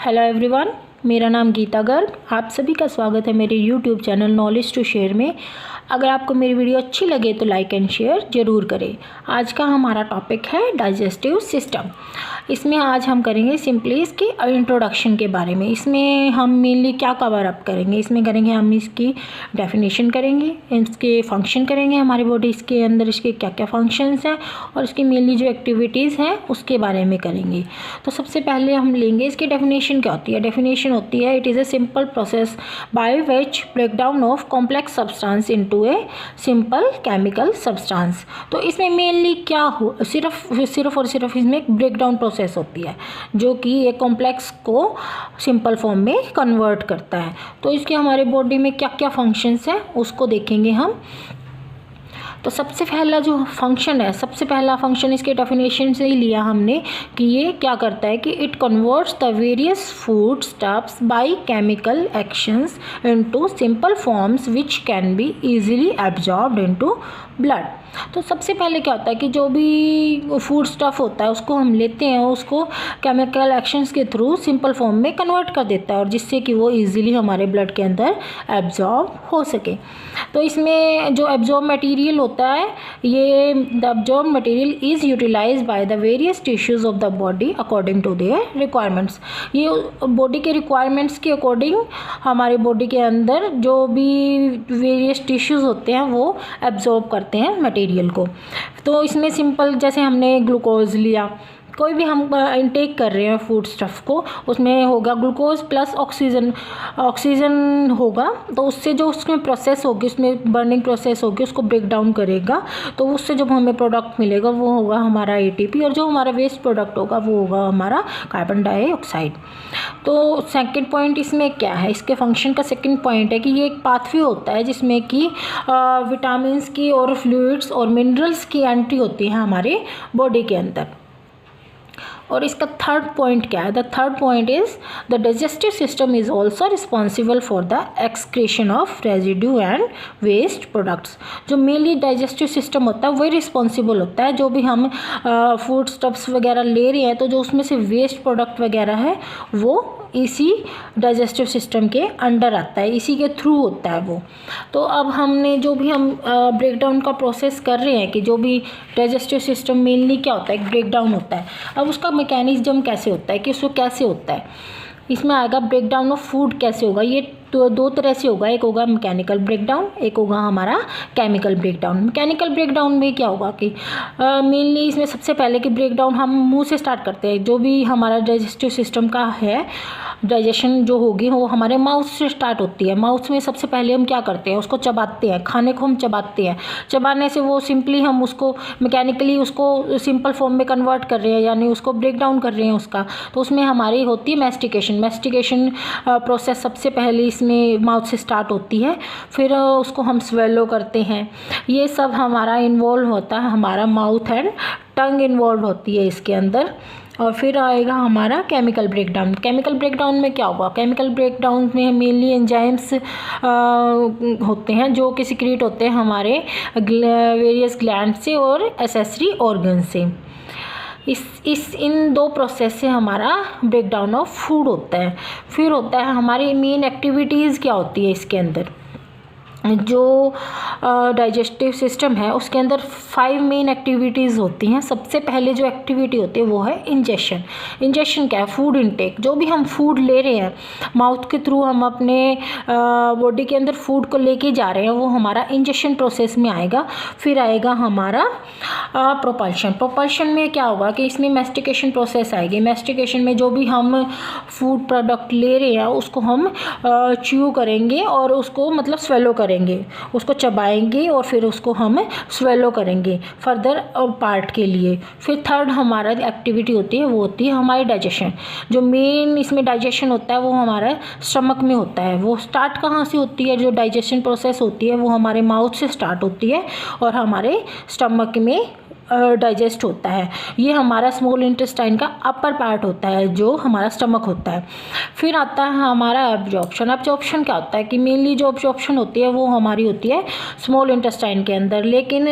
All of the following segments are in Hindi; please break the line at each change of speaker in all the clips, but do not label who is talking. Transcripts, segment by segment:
हेलो एवरीवन, मेरा नाम गीता गर्ग। आप सभी का स्वागत है मेरे YouTube channel knowledge to share में। अगर आपको मेरी वीडियो अच्छी लगे तो लाइक एंड शेयर ज़रूर करें। आज का हमारा टॉपिक है डाइजेस्टिव सिस्टम। इसमें आज हम करेंगे सिंपली इसकी इंट्रोडक्शन के बारे में। इसमें हम मेनली क्या कवर अप करेंगे, इसमें करेंगे हम इसकी डेफिनेशन करेंगे, इसके फंक्शन करेंगे, हमारी बॉडी इसके अंदर इसके क्या क्या फंक्शंस हैं और इसकी मेनली जो एक्टिविटीज़ हैं उसके बारे में करेंगे। तो सबसे पहले हम लेंगे इसकी डेफिनेशन क्या होती है। डेफिनेशन होती है it is a simple process by which breakdown of complex substance into a simple chemical substance. तो इसमें मेनली क्या हो, सिर्फ और सिर्फ इसमें एक ब्रेकडाउन प्रोसेस होती है जो कि एक कॉम्प्लेक्स को सिंपल फॉर्म में कन्वर्ट करता है। तो इसके हमारे बॉडी में क्या क्या फंक्शंस हैं उसको देखेंगे हम। तो सबसे पहला जो फंक्शन है, सबसे पहला फंक्शन इसके डेफिनेशन से ही लिया हमने कि ये क्या करता है कि it converts the various food stuffs by chemical actions into simple forms which can be easily absorbed into blood. तो सबसे पहले क्या होता है कि जो भी फूड स्टफ़ होता है उसको हम लेते हैं, उसको केमिकल एक्शंस के थ्रू सिंपल फॉर्म में कन्वर्ट कर देता है और जिससे कि वो इजीली हमारे ब्लड के अंदर एब्जॉर्ब हो सके। तो इसमें जो एब्जॉर्ब मटेरियल होता है, ये the absorb material is utilized by the various tissues of the body according to their requirements. ये बॉडी के रिक्वायरमेंट्स के अकॉर्डिंग हमारे बॉडी के अंदर जो भी वेरियस टिश्यूज़ होते हैं वो एब्जॉर्ब करते हैं मटेरियल को। तो इसमें सिंपल जैसे हमने ग्लूकोज लिया, कोई भी हम इनटेक कर रहे हैं फूड स्टफ़ को, उसमें होगा ग्लूकोज प्लस ऑक्सीजन होगा। तो उससे जो उसमें प्रोसेस होगी, उसमें बर्निंग प्रोसेस होगी, उसको ब्रेक डाउन करेगा। तो उससे जब हमें प्रोडक्ट मिलेगा वो होगा हमारा एटीपी और जो हमारा वेस्ट प्रोडक्ट होगा वो होगा हमारा कार्बन डाइऑक्साइड। तो सेकंड पॉइंट इसमें क्या है, इसके फंक्शन का सेकंड पॉइंट है कि ये एक पाथवे होता है जिसमें कि विटामिन्स की और फ्लूइड्स और मिनरल्स की एंट्री होती है हमारे बॉडी के अंदर। और इसका थर्ड पॉइंट क्या है, the third point is the digestive system is also responsible for the excretion of residue and waste products. जो मेनली डाइजेस्टिव सिस्टम होता है वही रिस्पॉन्सिबल होता है, जो भी हम फूड स्टफ्स वगैरह ले रहे हैं तो जो उसमें से वेस्ट प्रोडक्ट वगैरह है वो इसी डाइजेस्टिव सिस्टम के अंडर आता है, इसी के थ्रू होता है वो। तो अब हमने जो भी हम ब्रेकडाउन का प्रोसेस कर रहे हैं कि जो भी डाइजेस्टिव सिस्टम मेनली क्या होता है, एक ब्रेकडाउन होता है। अब उसका मैकेनिज्म कैसे होता है कि उसको कैसे होता है, इसमें आएगा ब्रेकडाउन ऑफ फूड कैसे होगा। ये तो दो तरह से होगा, एक होगा मैकेनिकल ब्रेकडाउन, एक होगा हमारा केमिकल ब्रेकडाउन। मैकेनिकल ब्रेकडाउन में क्या होगा कि मेनली इसमें सबसे पहले कि ब्रेकडाउन हम मुंह से स्टार्ट करते हैं। जो भी हमारा डाइजेस्टिव सिस्टम का है, डाइजेशन जो होगी वो हमारे माउथ से स्टार्ट होती है। माउथ में सबसे पहले हम क्या करते हैं, उसको चबाते हैं, खाने को हम चबाते हैं। चबाने से वो सिंपली हम उसको मैकेनिकली उसको सिंपल फॉर्म में कन्वर्ट कर रहे हैं, यानी उसको ब्रेक डाउन कर रहे हैं उसका। तो उसमें हमारी होती है मैस्टिकेशन प्रोसेस सबसे पहले इसमें माउथ से स्टार्ट होती है, फिर उसको हम स्वेलो करते हैं। ये सब हमारा इन्वॉल्व होता है, हमारा माउथ एंड टंग इन्वॉल्व होती है इसके अंदर। और फिर आएगा हमारा केमिकल ब्रेकडाउन। केमिकल ब्रेकडाउन में क्या होगा, केमिकल ब्रेकडाउन में मेनली एंजाइम्स होते हैं जो कि सिक्रीट होते हैं हमारे वेरियस ग्लैंड से और एसेसरी ऑर्गन से। इन दो प्रोसेस से हमारा ब्रेकडाउन ऑफ फूड होता है। फिर होता है हमारी मेन एक्टिविटीज़ क्या होती है इसके अंदर। जो डाइजेस्टिव सिस्टम है उसके अंदर 5 मेन एक्टिविटीज़ होती हैं। सबसे पहले जो एक्टिविटी होती है वो है इंजेक्शन। इंजेक्शन क्या है, फूड इनटेक। जो भी हम फूड ले रहे हैं माउथ के थ्रू, हम अपने बॉडी के अंदर फूड को लेके जा रहे हैं, वो हमारा इंजेक्शन प्रोसेस में आएगा। फिर आएगा हमारा प्रोपल्शन में क्या होगा कि इसमें मैस्टिकेशन प्रोसेस आएगी। मैस्टिकेशन में जो भी हम फूड प्रोडक्ट ले रहे हैं उसको हम च्यू करेंगे और उसको मतलब स्वेलो करेंगे, उसको चबाएंगे और फिर उसको हम स्वेलो करेंगे फर्दर पार्ट के लिए। फिर थर्ड हमारा एक्टिविटी होती है वो होती है हमारी डाइजेशन। जो मेन इसमें डाइजेशन होता है वो हमारा स्टमक में होता है। वो स्टार्ट कहाँ से होती है, जो डाइजेशन प्रोसेस होती है वो हमारे माउथ से स्टार्ट होती है और हमारे स्टमक में डाइजेस्ट होता है। ये हमारा स्मॉल इंटेस्टाइन का अपर पार्ट होता है जो हमारा स्टमक होता है। फिर आता है हमारा एब्जॉर्प्शन। एब्जॉर्प्शन क्या होता है कि मेनली जो एब्जॉर्प्शन होती है वो हमारी होती है स्मॉल इंटेस्टाइन के अंदर, लेकिन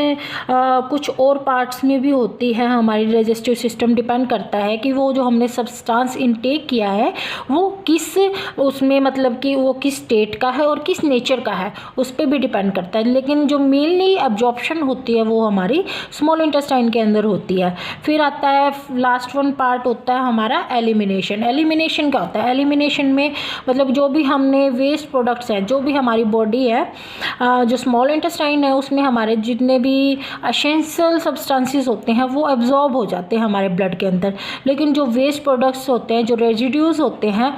कुछ और पार्ट्स में भी होती है। हमारी डाइजेस्टिव सिस्टम डिपेंड करता है कि वो जो हमने सब्सटेंस इनटेक किया है वो किस उसमें मतलब कि वो किस स्टेट का है और किस नेचर का है, उस पर भी डिपेंड करता है। लेकिन जो मेनली एब्जॉर्प्शन होती है वो हमारी स्मॉल इंटेस्टाइन के अंदर होती है। फिर आता है लास्ट वन पार्ट होता है हमारा एलिमिनेशन। एलिमिनेशन क्या होता है? एलिमिनेशन में मतलब जो भी हमने वेस्ट प्रोडक्ट्स हैं, जो भी हमारी बॉडी है, जो स्मॉल इंटेस्टाइन है उसमें हमारे जितने भी एसेंशियल सब्सटेंसेस होते हैं वो एब्जॉर्ब हो जाते हैं हमारे ब्लड के अंदर। लेकिन जो वेस्ट प्रोडक्ट्स होते हैं, जो रेजिड्यूज होते हैं,